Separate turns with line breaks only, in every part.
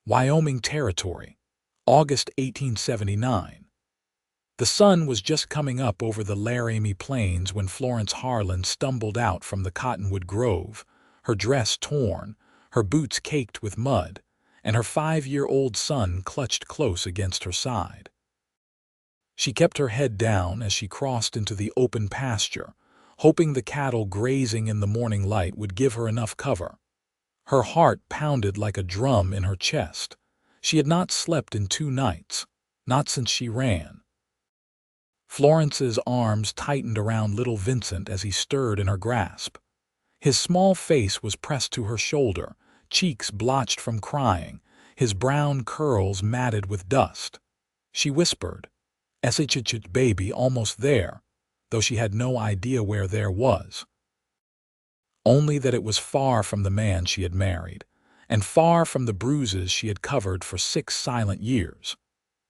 Wyoming Territory, August 1879. The sun was just coming up over the Laramie Plains when Florence Harlan stumbled out from the cottonwood grove, her dress torn, her boots caked with mud, and her 5-year-old son clutched close against her side. She kept her head down as she crossed into the open pasture, hoping the cattle grazing in the morning light would give her enough cover. Her heart pounded like a drum in her chest. She had not slept in 2 nights, not since she ran. Florence's arms tightened around little Vincent as he stirred in her grasp. His small face was pressed to her shoulder, cheeks blotched from crying, his brown curls matted with dust. She whispered, "Essichich baby, almost there," though she had no idea where there was. Only that it was far from the man she had married, and far from the bruises she had covered for 6 silent years.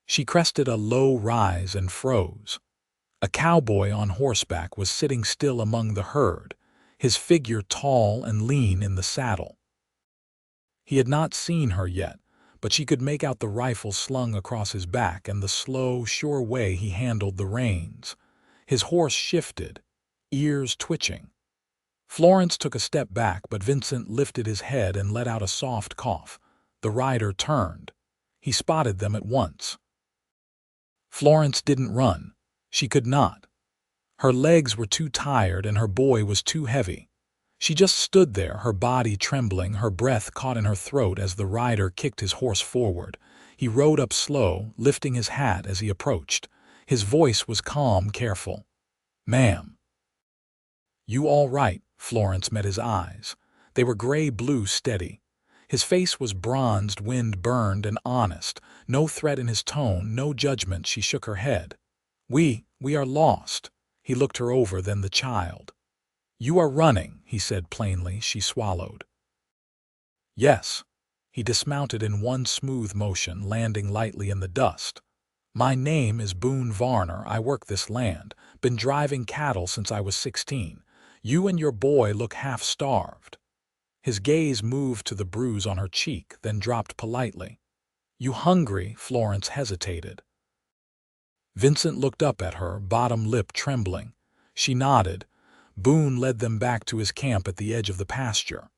She crested a low rise and froze. A cowboy on horseback was sitting still among the herd, his figure tall and lean in the saddle. He had not seen her yet, but she could make out the rifle slung across his back and the slow, sure way he handled the reins. His horse shifted, ears twitching. Florence took a step back, but Vincent lifted his head and let out a soft cough. The rider turned. He spotted them at once. Florence didn't run. She could not. Her legs were too tired and her boy was too heavy. She just stood there, her body trembling, her breath caught in her throat as the rider kicked his horse forward. He rode up slow, lifting his hat as he approached. His voice was calm, careful. "Ma'am." "You all right?" Florence met his eyes. They were gray-blue, steady. His face was bronzed, wind-burned, and honest. No threat in his tone, no judgment. She shook her head. We are lost." He looked her over, then the child. "You are running," he said plainly. She swallowed. "Yes." He dismounted in one smooth motion, landing lightly in the dust. "My name is Boone Varner. I work this land. Been driving cattle since I was 16. You and your boy look half-starved." His gaze moved to the bruise on her cheek, then dropped politely. "You hungry?" Florence hesitated. Vincent looked up at her, bottom lip trembling. She nodded. Boone led them back to his camp at the edge of the pasture.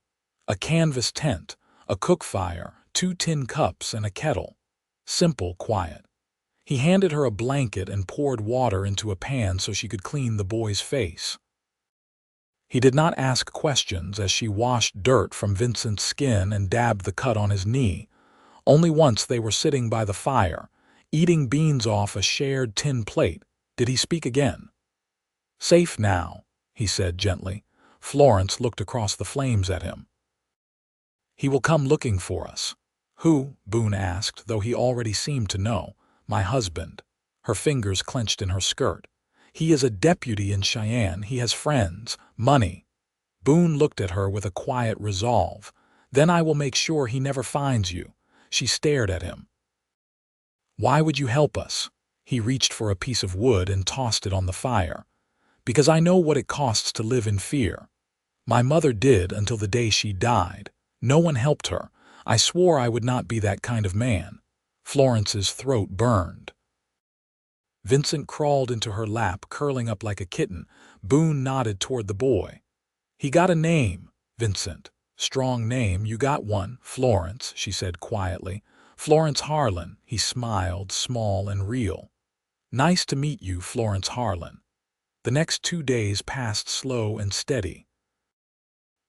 A canvas tent, a cook fire, 2 tin cups, and a kettle. Simple, quiet. He handed her a blanket and poured water into a pan so she could clean the boy's face. He did not ask questions as she washed dirt from Vincent's skin and dabbed the cut on his knee. Only once they were sitting by the fire, eating beans off a shared tin plate, did he speak again. "Safe now," he said gently. Florence looked across the flames at him. "He will come looking for us." "Who?" Boone asked, though he already seemed to know. "My husband." Her fingers clenched in her skirt. "He is a deputy in Cheyenne. He has friends, money." Boone looked at her with a quiet resolve. "Then I will make sure he never finds you." She stared at him. "Why would you help us?" He reached for a piece of wood and tossed it on the fire. "Because I know what it costs to live in fear. My mother did until the day she died. No one helped her. I swore I would not be that kind of man." Florence's throat burned. Vincent crawled into her lap, curling up like a kitten. Boone nodded toward the boy. "He got a name, Vincent." "Strong name. You got one." "Florence," she said quietly. "Florence Harlan." He smiled, small and real. "Nice to meet you, Florence Harlan." The next 2 days passed slow and steady.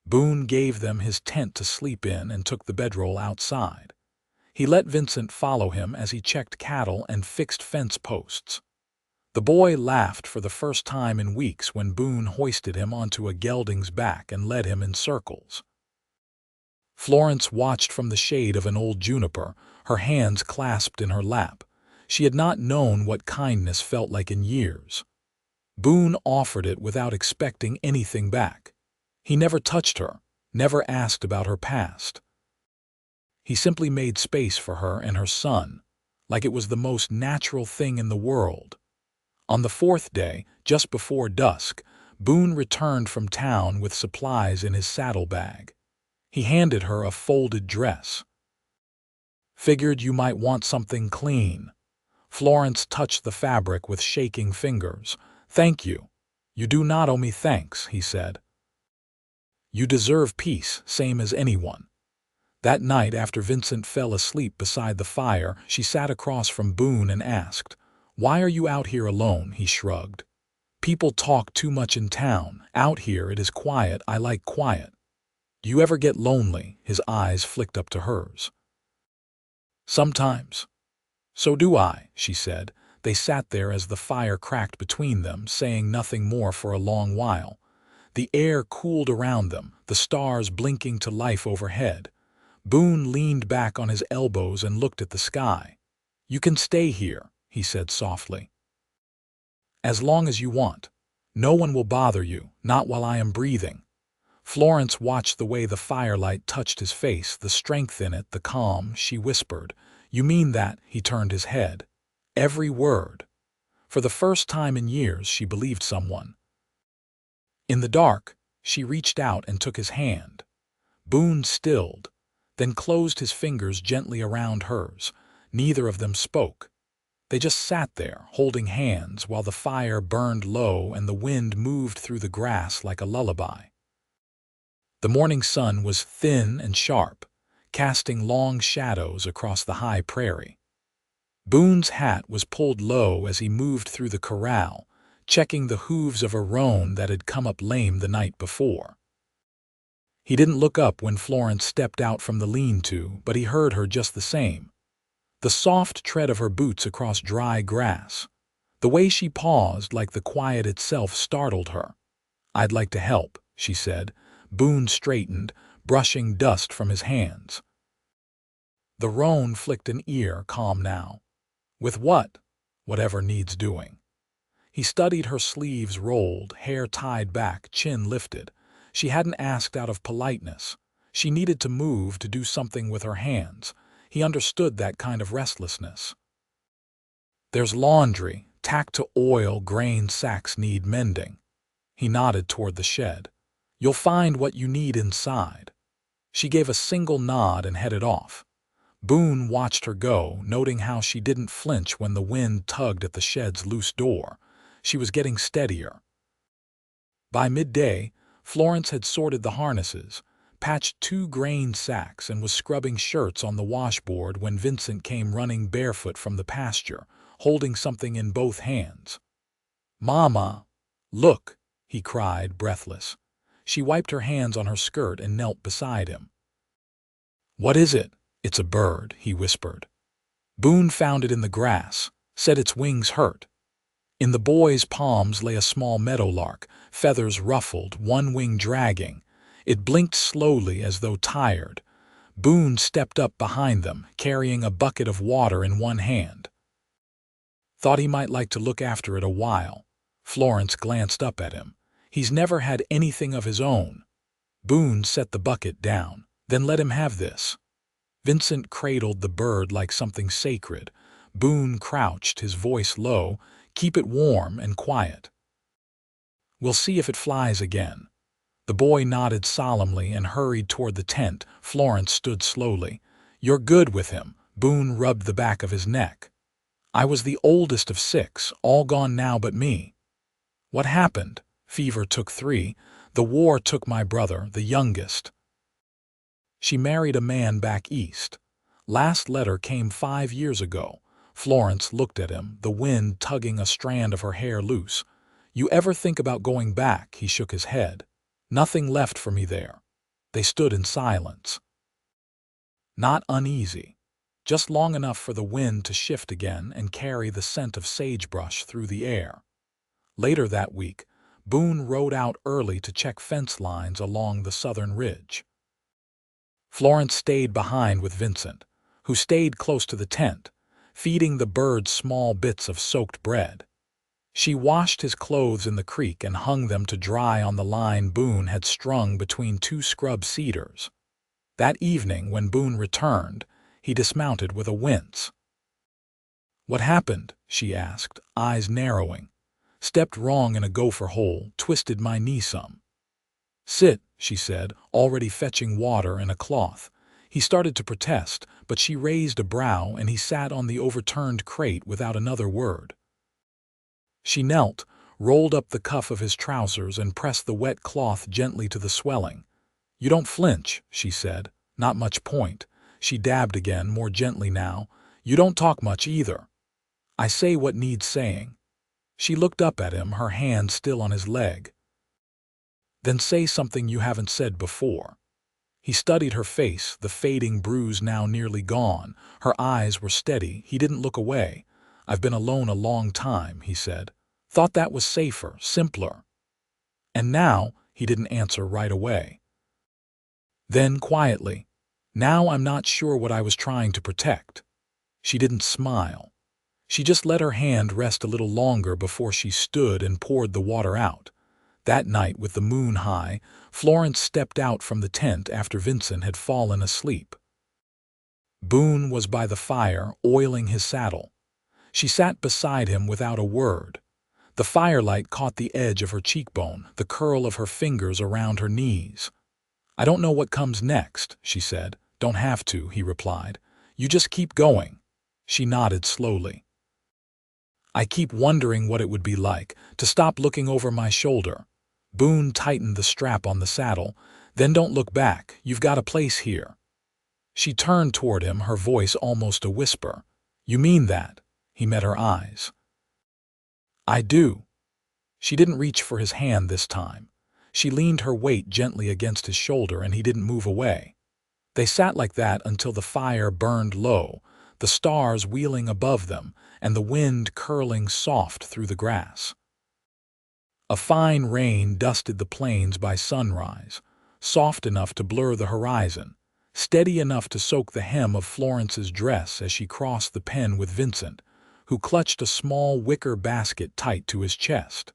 Boone gave them his tent to sleep in and took the bedroll outside. He let Vincent follow him as he checked cattle and fixed fence posts. The boy laughed for the first time in weeks when Boone hoisted him onto a gelding's back and led him in circles. Florence watched from the shade of an old juniper, her hands clasped in her lap. She had not known what kindness felt like in years. Boone offered it without expecting anything back. He never touched her, never asked about her past. He simply made space for her and her son, like it was the most natural thing in the world. On the 4th day, just before dusk, Boone returned from town with supplies in his saddlebag. He handed her a folded dress. Figured you might want something clean." Florence touched the fabric with shaking fingers. "Thank you. You do not owe me thanks," he said. "You deserve peace, same as anyone." That night, after Vincent fell asleep beside the fire, she sat across from Boone and asked, "Why are you out here alone?" He shrugged. "People talk too much in town. Out here it is quiet. I like quiet." "Do you ever get lonely?" His eyes flicked up to hers. "Sometimes." "So do I," she said. They sat there as the fire cracked between them, saying nothing more for a long while. The air cooled around them, the stars blinking to life overhead. Boone leaned back on his elbows and looked at the sky. "You can stay here," he said softly. "As long as you want. No one will bother you, not while I am breathing." Florence watched the way the firelight touched his face, the strength in it, the calm. She whispered, "You mean that?" He turned his head. Every word. For the first time in years, she believed someone. In the dark, she reached out and took his hand. Boone stilled, then closed his fingers gently around hers. Neither of them spoke. They just sat there, holding hands, while the fire burned low and the wind moved through the grass like a lullaby. The morning sun was thin and sharp, casting long shadows across the high prairie. Boone's hat was pulled low as he moved through the corral, checking the hooves of a roan that had come up lame the night before. He didn't look up when Florence stepped out from the lean-to, but he heard her just the same. The soft tread of her boots across dry grass. The way she paused, like the quiet itself, startled her. "I'd like to help," she said. Boone straightened, brushing dust from his hands. The roan flicked an ear, calm now. "With what?" "Whatever needs doing." He studied her sleeves rolled, hair tied back, chin lifted. She hadn't asked out of politeness. She needed to move, to do something with her hands. He understood that kind of restlessness. "There's laundry, tacked to oil, grain sacks need mending." He nodded toward the shed. "You'll find what you need inside." She gave a single nod and headed off. Boone watched her go, noting how she didn't flinch when the wind tugged at the shed's loose door. She was getting steadier. By midday, Florence had sorted the harnesses, patched 2 grain sacks, and was scrubbing shirts on the washboard when Vincent came running barefoot from the pasture, holding something in both hands. "Mama, look!" he cried, breathless. She wiped her hands on her skirt and knelt beside him. "What is it?" "It's a bird," he whispered. Boone found it in the grass, said its wings hurt. In the boy's palms lay a small meadowlark, feathers ruffled, one wing dragging. It blinked slowly as though tired. Boone stepped up behind them, carrying a bucket of water in one hand. "Thought he might like to look after it a while." Florence glanced up at him. "He's never had anything of his own." Boone set the bucket down. "Then let him have this." Vincent cradled the bird like something sacred. Boone crouched, his voice low. "Keep it warm and quiet. We'll see if it flies again." The boy nodded solemnly and hurried toward the tent. Florence stood slowly. "You're good with him." Boone rubbed the back of his neck. "I was the oldest of 6, all gone now but me." "What happened?" "Fever took 3. The war took my brother, the youngest." "She married a man back east. Last letter came 5 years ago." Florence looked at him, the wind tugging a strand of her hair loose. "You ever think about going back?" He shook his head. "Nothing left for me there." They stood in silence. Not uneasy. Just long enough for the wind to shift again and carry the scent of sagebrush through the air. Later that week, Boone rode out early to check fence lines along the southern ridge. Florence stayed behind with Vincent, who stayed close to the tent, feeding the birds small bits of soaked bread. She washed his clothes in the creek and hung them to dry on the line Boone had strung between 2 scrub cedars. That evening, when Boone returned, he dismounted with a wince. "What happened?" she asked, eyes narrowing. "Stepped wrong in a gopher hole, twisted my knee some." "Sit," she said, already fetching water and a cloth. He started to protest, but she raised a brow and he sat on the overturned crate without another word. She knelt, rolled up the cuff of his trousers and pressed the wet cloth gently to the swelling. "You don't flinch," she said. "Not much point." She dabbed again, more gently now. "You don't talk much either." "I say what needs saying." She looked up at him, her hand still on his leg. "Then say something you haven't said before." He studied her face, the fading bruise now nearly gone. Her eyes were steady. He didn't look away. "I've been alone a long time," he said. "Thought that was safer, simpler." And now, he didn't answer right away. Then, quietly, "Now I'm not sure what I was trying to protect." She didn't smile. She just let her hand rest a little longer before she stood and poured the water out. That night, with the moon high, Florence stepped out from the tent after Vincent had fallen asleep. Boone was by the fire, oiling his saddle. She sat beside him without a word. The firelight caught the edge of her cheekbone, the curl of her fingers around her knees. "I don't know what comes next," she said. "Don't have to," he replied. "You just keep going." She nodded slowly. "I keep wondering what it would be like to stop looking over my shoulder." Boone tightened the strap on the saddle. "Then don't look back. You've got a place here." She turned toward him, her voice almost a whisper. "You mean that?" He met her eyes. "I do." She didn't reach for his hand this time. She leaned her weight gently against his shoulder and he didn't move away. They sat like that until the fire burned low, the stars wheeling above them and the wind curling soft through the grass. A fine rain dusted the plains by sunrise, soft enough to blur the horizon, steady enough to soak the hem of Florence's dress as she crossed the pen with Vincent, who clutched a small wicker basket tight to his chest.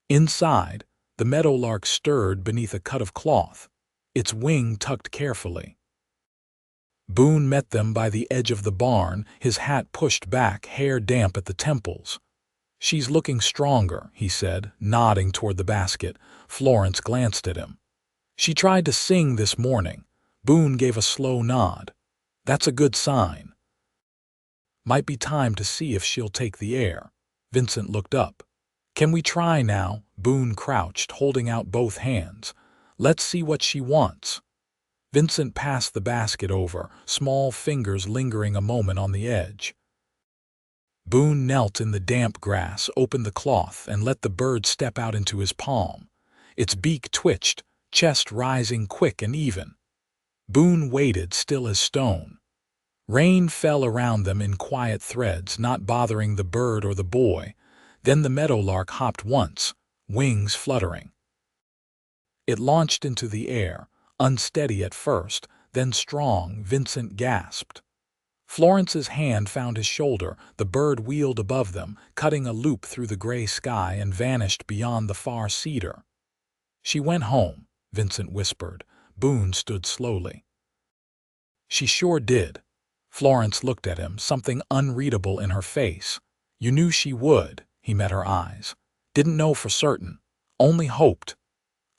Inside, the meadowlark stirred beneath a cut of cloth, its wing tucked carefully. Boone met them by the edge of the barn, his hat pushed back, hair damp at the temples. "She's looking stronger," he said, nodding toward the basket. Florence glanced at him. "She tried to sing this morning." Boone gave a slow nod. "That's a good sign. Might be time to see if she'll take the air." Vincent looked up. "Can we try now?" Boone crouched, holding out both hands. "Let's see what she wants." Vincent passed the basket over, small fingers lingering a moment on the edge. Boone knelt in the damp grass, opened the cloth, and let the bird step out into his palm. Its beak twitched, chest rising quick and even. Boone waited, still as stone. Rain fell around them in quiet threads, not bothering the bird or the boy. Then the meadowlark hopped once, wings fluttering. It launched into the air, unsteady at first, then strong. Vincent gasped. Florence's hand found his shoulder. The bird wheeled above them, cutting a loop through the gray sky and vanished beyond the far cedar. "She went home," Vincent whispered. Boone stood slowly. "She sure did." Florence looked at him, something unreadable in her face. "You knew she would." He met her eyes. "Didn't know for certain. Only hoped."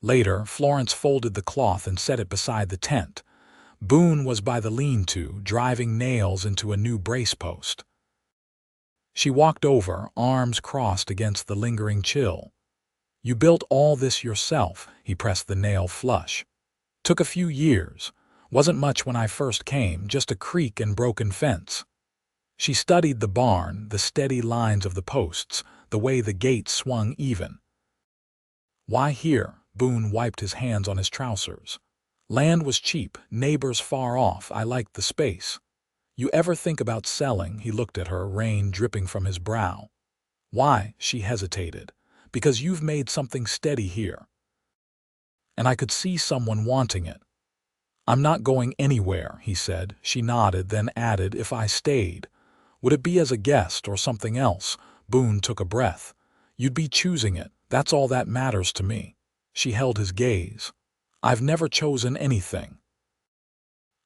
Later, Florence folded the cloth and set it beside the tent. Boone was by the lean-to, driving nails into a new brace post. She walked over, arms crossed against the lingering chill. "You built all this yourself," he pressed the nail flush. "Took a few years. Wasn't much when I first came, just a creak and broken fence." She studied the barn, the steady lines of the posts, the way the gate swung even. "Why here?" Boone wiped his hands on his trousers. "Land was cheap, neighbors far off. I liked the space." "You ever think about selling?" He looked at her, rain dripping from his brow. "Why?" She hesitated. "Because you've made something steady here. And I could see someone wanting it." "I'm not going anywhere," he said. She nodded, then added, "If I stayed. Would it be as a guest or something else?" Boone took a breath. "You'd be choosing it. That's all that matters to me." She held his gaze. "I've never chosen anything."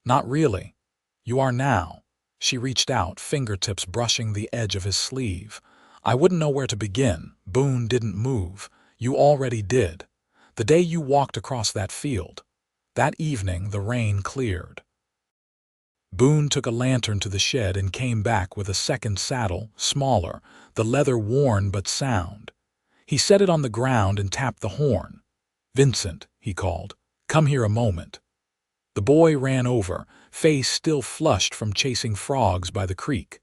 "Not really. You are now." She reached out, fingertips brushing the edge of his sleeve. "I wouldn't know where to begin." Boone didn't move. "You already did. The day you walked across that field. That evening the rain cleared." Boone took a lantern to the shed and came back with a second saddle, smaller, the leather worn but sound. He set it on the ground and tapped the horn. "Vincent," he called, "come here a moment." The boy ran over, face still flushed from chasing frogs by the creek.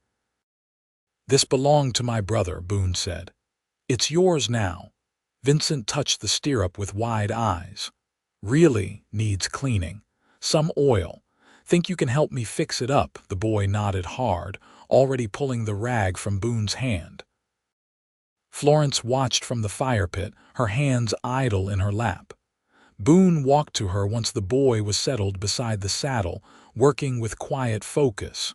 "This belonged to my brother," Boone said. "It's yours now." Vincent touched the stirrup with wide eyes. "Really needs cleaning. Some oil. Think you can help me fix it up?" The boy nodded hard, already pulling the rag from Boone's hand. Florence watched from the fire pit, her hands idle in her lap. Boone walked to her once the boy was settled beside the saddle, working with quiet focus.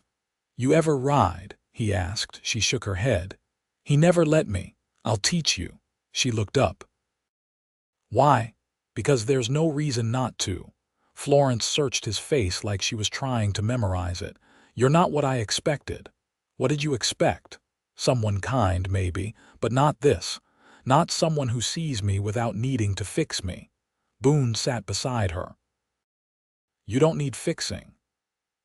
"You ever ride?" he asked. She shook her head. "He never let me. I'll teach you." She looked up. "Why?" "Because there's no reason not to." Florence searched his face like she was trying to memorize it. "You're not what I expected." "What did you expect?" "Someone kind, maybe, but not this. Not someone who sees me without needing to fix me." Boone sat beside her. "You don't need fixing."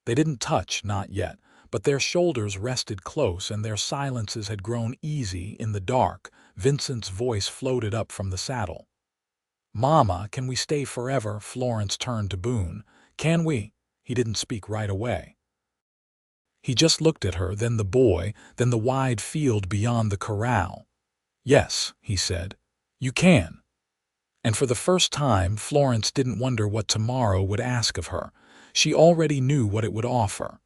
They didn't touch, not yet, but their shoulders rested close and their silences had grown easy in the dark. Vincent's voice floated up from the saddle. "Mama, can we stay forever?" Florence turned to Boone. "Can we?" He didn't speak right away. He just looked at her, then the boy, then the wide field beyond the corral. "Yes," he said, "you can." And for the first time, Florence didn't wonder what tomorrow would ask of her. She already knew what it would offer.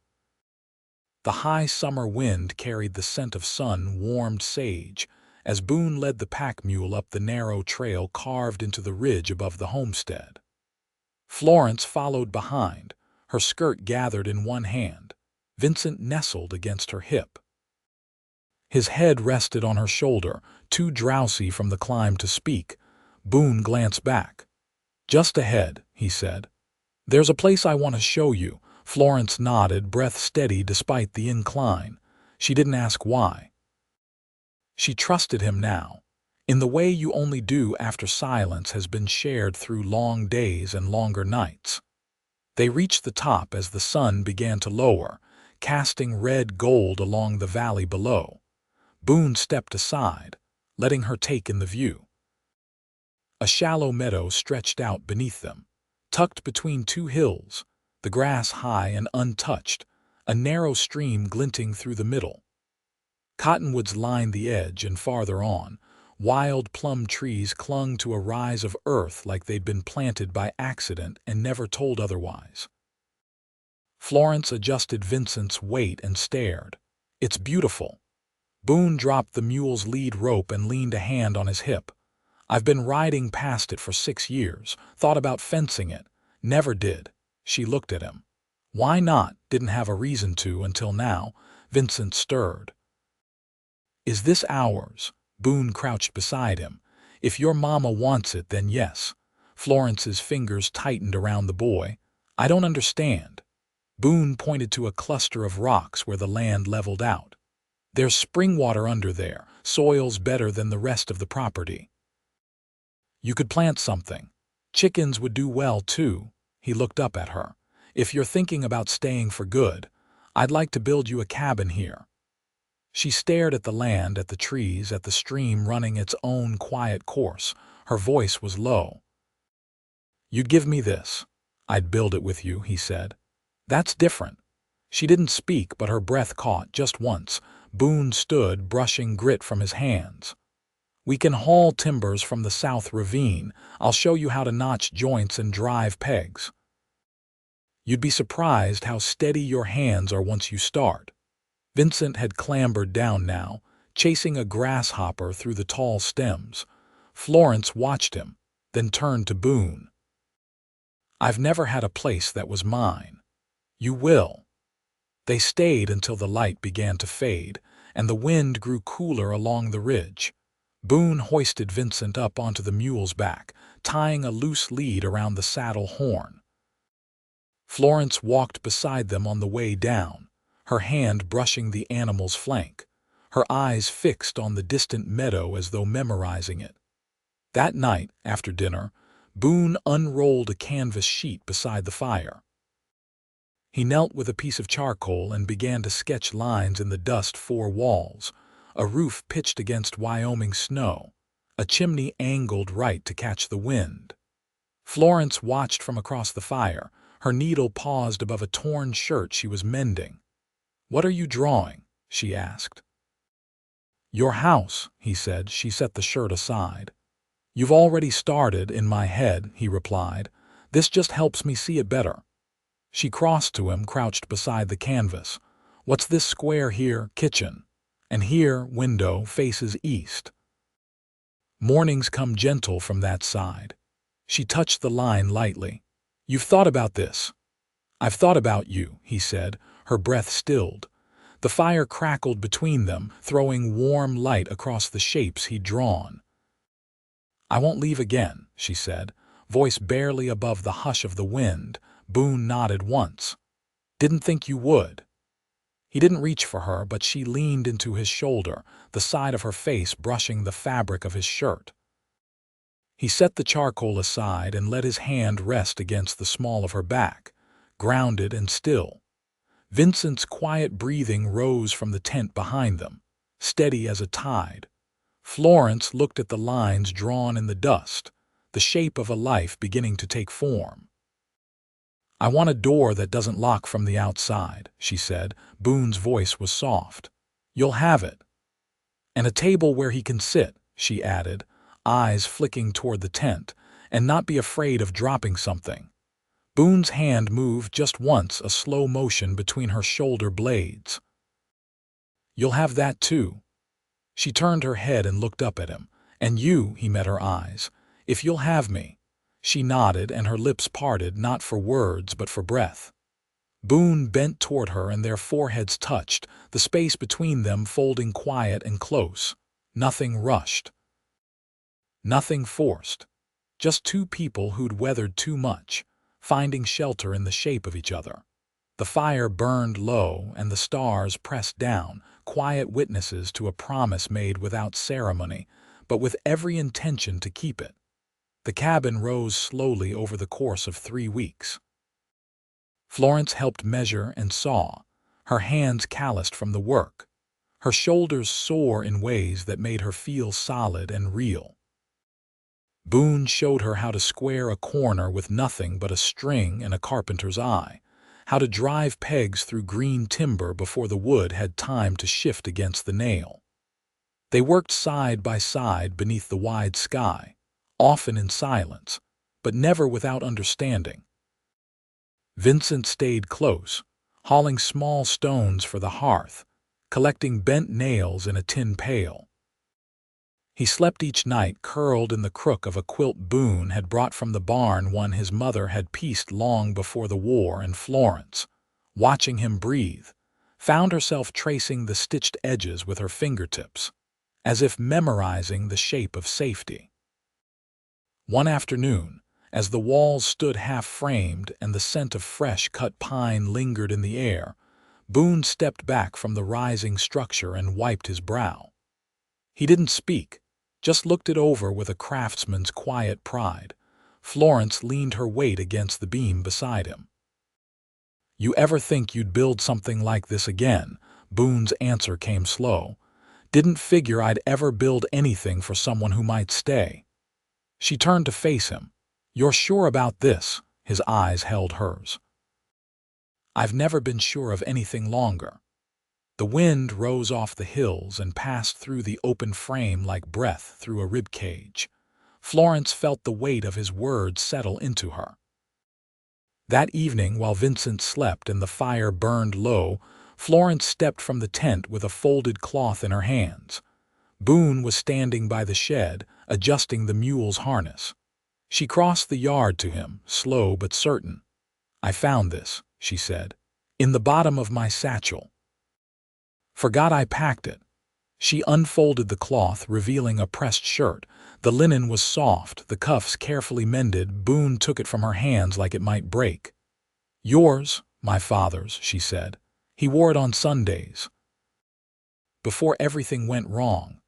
The high summer wind carried the scent of sun-warmed sage as Boone led the pack mule up the narrow trail carved into the ridge above the homestead. Florence followed behind, her skirt gathered in one hand. Vincent nestled against her hip. His head rested on her shoulder, too drowsy from the climb to speak. Boone glanced back. "Just ahead," he said. "There's a place I want to show you." Florence nodded, breath steady despite the incline. She didn't ask why. She trusted him now, in the way you only do after silence has been shared through long days and longer nights. They reached the top as the sun began to lower, casting red gold along the valley below. Boone stepped aside, letting her take in the view. A shallow meadow stretched out beneath them, tucked between two hills, the grass high and untouched, a narrow stream glinting through the middle. Cottonwoods lined the edge, and farther on, wild plum trees clung to a rise of earth like they'd been planted by accident and never told otherwise. Florence adjusted Vincent's weight and stared. "It's beautiful." Boone dropped the mule's lead rope and leaned a hand on his hip. "I've been riding past it for 6 years, thought about fencing it. Never did." She looked at him. "Why not?" "Didn't have a reason to until now." Vincent stirred. "Is this ours?" Boone crouched beside him. "If your mama wants it, then yes." Florence's fingers tightened around the boy. "I don't understand." Boone pointed to a cluster of rocks where the land leveled out. "There's spring water under there, soil's better than the rest of the property. You could plant something. Chickens would do well, too." He looked up at her. "If you're thinking about staying for good, I'd like to build you a cabin here." She stared at the land, at the trees, at the stream running its own quiet course. Her voice was low. "You'd give me this." "I'd build it with you," he said. "That's different." She didn't speak, but her breath caught just once. Boone stood, brushing grit from his hands. "We can haul timbers from the south ravine. I'll show you how to notch joints and drive pegs. You'd be surprised how steady your hands are once you start." Vincent had clambered down now, chasing a grasshopper through the tall stems. Florence watched him, then turned to Boone. "I've never had a place that was mine." "You will." They stayed until the light began to fade, and the wind grew cooler along the ridge. Boone hoisted Vincent up onto the mule's back, tying a loose lead around the saddle horn. Florence walked beside them on the way down, her hand brushing the animal's flank, her eyes fixed on the distant meadow as though memorizing it. That night, after dinner, Boone unrolled a canvas sheet beside the fire. He knelt with a piece of charcoal and began to sketch lines in the dust. 4 walls, a roof pitched against Wyoming snow, a chimney angled right to catch the wind. Florence watched from across the fire, her needle paused above a torn shirt she was mending. "What are you drawing?" she asked. "Your house," he said. She set the shirt aside. "You've already started in my head," he replied. "This just helps me see it better." She crossed to him, crouched beside the canvas. "What's this square here? Kitchen. And here, window, faces east. Mornings come gentle from that side." She touched the line lightly. "You've thought about this." "I've thought about you," he said, her breath stilled. The fire crackled between them, throwing warm light across the shapes he'd drawn. "I won't leave again," she said, voice barely above the hush of the wind. Boone nodded once. "Didn't think you would." He didn't reach for her, but she leaned into his shoulder, the side of her face brushing the fabric of his shirt. He set the charcoal aside and let his hand rest against the small of her back, grounded and still. Vincent's quiet breathing rose from the tent behind them, steady as a tide. Florence looked at the lines drawn in the dust, the shape of a life beginning to take form. "I want a door that doesn't lock from the outside," she said. Boone's voice was soft. "You'll have it. And a table where he can sit," she added, eyes flicking toward the tent, "and not be afraid of dropping something." Boone's hand moved just once, a slow motion between her shoulder blades. "You'll have that too." She turned her head and looked up at him. "And you," he met her eyes, "if you'll have me." She nodded, and her lips parted, not for words but for breath. Boone bent toward her and their foreheads touched, the space between them folding quiet and close. Nothing rushed. Nothing forced. Just 2 people who'd weathered too much, finding shelter in the shape of each other. The fire burned low and the stars pressed down, quiet witnesses to a promise made without ceremony, but with every intention to keep it. The cabin rose slowly over the course of 3 weeks. Florence helped measure and saw, her hands calloused from the work, her shoulders sore in ways that made her feel solid and real. Boone showed her how to square a corner with nothing but a string and a carpenter's eye, how to drive pegs through green timber before the wood had time to shift against the nail. They worked side by side beneath the wide sky, often in silence, but never without understanding. Vincent stayed close, hauling small stones for the hearth, collecting bent nails in a tin pail. He slept each night curled in the crook of a quilt Boone had brought from the barn, one his mother had pieced long before the war, and Florence, watching him breathe, found herself tracing the stitched edges with her fingertips, as if memorizing the shape of safety. One afternoon, as the walls stood half-framed and the scent of fresh cut pine lingered in the air, Boone stepped back from the rising structure and wiped his brow. He didn't speak, just looked it over with a craftsman's quiet pride. Florence leaned her weight against the beam beside him. "You ever think you'd build something like this again?" Boone's answer came slow. "Didn't figure I'd ever build anything for someone who might stay." She turned to face him. "You're sure about this?" His eyes held hers. "I've never been sure of anything longer." The wind rose off the hills and passed through the open frame like breath through a ribcage. Florence felt the weight of his words settle into her. That evening, while Vincent slept and the fire burned low, Florence stepped from the tent with a folded cloth in her hands. Boone was standing by the shed, adjusting the mule's harness. She crossed the yard to him, slow but certain. "I found this," she said, "in the bottom of my satchel. Forgot I packed it." She unfolded the cloth, revealing a pressed shirt. The linen was soft, the cuffs carefully mended. Boone took it from her hands like it might break. "Yours, my father's," she said. "He wore it on Sundays." Before everything went wrong.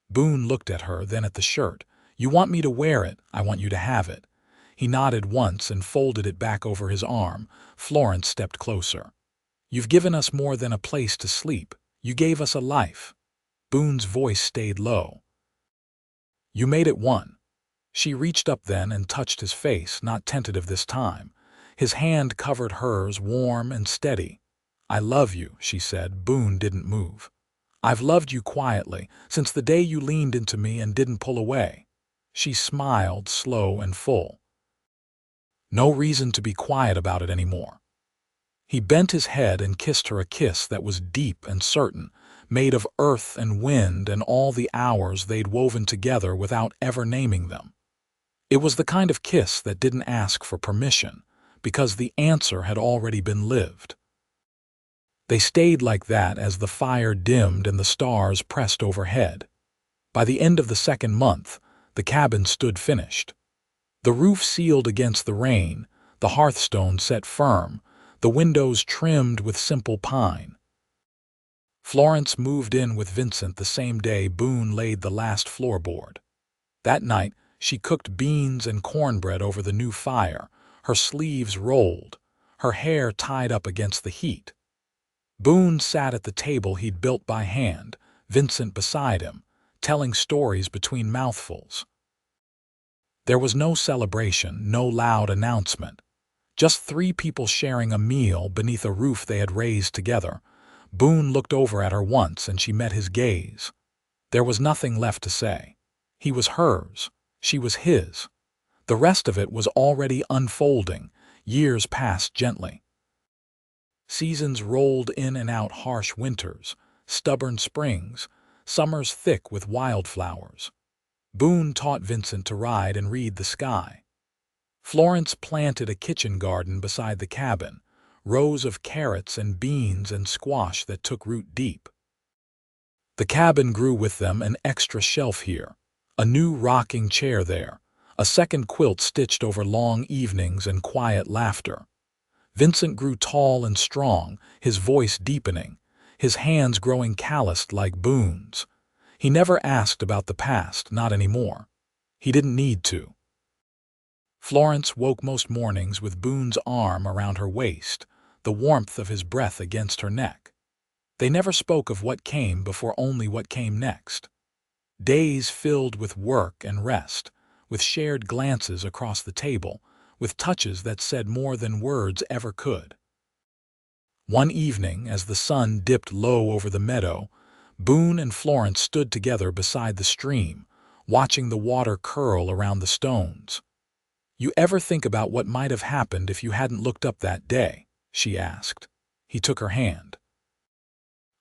Boone looked at her, then at the shirt. "You want me to wear it, I want you to have it." He nodded once and folded it back over his arm. Florence stepped closer. "You've given us more than a place to sleep. You gave us a life." Boone's voice stayed low. "You made it one." She reached up then and touched his face, not tentative this time. His hand covered hers, warm and steady. "I love you," she said. Boone didn't move. "I've loved you quietly, since the day you leaned into me and didn't pull away." She smiled, slow and full. "No reason to be quiet about it anymore." He bent his head and kissed her a kiss that was deep and certain, made of earth and wind and all the hours they'd woven together without ever naming them. It was the kind of kiss that didn't ask for permission, because the answer had already been lived. They stayed like that as the fire dimmed and the stars pressed overhead. By the end of the second month, the cabin stood finished. The roof sealed against the rain, the hearthstone set firm, the windows trimmed with simple pine. Florence moved in with Vincent the same day Boone laid the last floorboard. That night, she cooked beans and cornbread over the new fire, her sleeves rolled, her hair tied up against the heat. Boone sat at the table he'd built by hand, Vincent beside him, telling stories between mouthfuls. There was no celebration, no loud announcement. Just three people sharing a meal beneath a roof they had raised together. Boone looked over at her once and she met his gaze. There was nothing left to say. He was hers. She was his. The rest of it was already unfolding. Years passed gently. Seasons rolled in and out, harsh winters, stubborn springs, summers thick with wildflowers. Boone taught Vincent to ride and read the sky. Florence planted a kitchen garden beside the cabin, rows of carrots and beans and squash that took root deep. The cabin grew with them, an extra shelf here, a new rocking chair there, a second quilt stitched over long evenings and quiet laughter. Vincent grew tall and strong, his voice deepening, his hands growing calloused like Boone's. He never asked about the past, not anymore. He didn't need to. Florence woke most mornings with Boone's arm around her waist, the warmth of his breath against her neck. They never spoke of what came before, only what came next. Days filled with work and rest, with shared glances across the table, with touches that said more than words ever could. One evening, as the sun dipped low over the meadow, Boone and Florence stood together beside the stream, watching the water curl around the stones. "You ever think about what might have happened if you hadn't looked up that day?" she asked. He took her hand.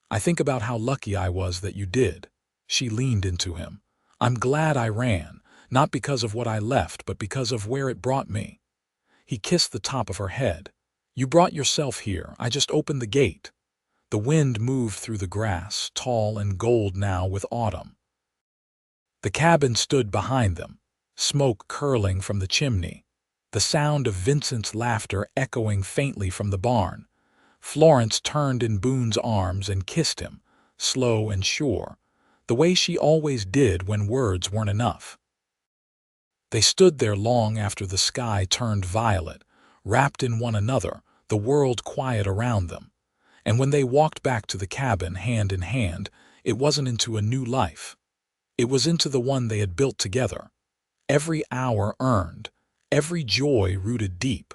"I think about how lucky I was that you did." She leaned into him. "I'm glad I ran, not because of what I left, but because of where it brought me." He kissed the top of her head. "You brought yourself here. I just opened the gate." The wind moved through the grass, tall and gold now with autumn. The cabin stood behind them, smoke curling from the chimney, the sound of Vincent's laughter echoing faintly from the barn. Florence turned in Boone's arms and kissed him, slow and sure, the way she always did when words weren't enough. They stood there long after the sky turned violet, wrapped in one another, the world quiet around them. And when they walked back to the cabin, hand in hand, it wasn't into a new life. It was into the one they had built together. Every hour earned, every joy rooted deep.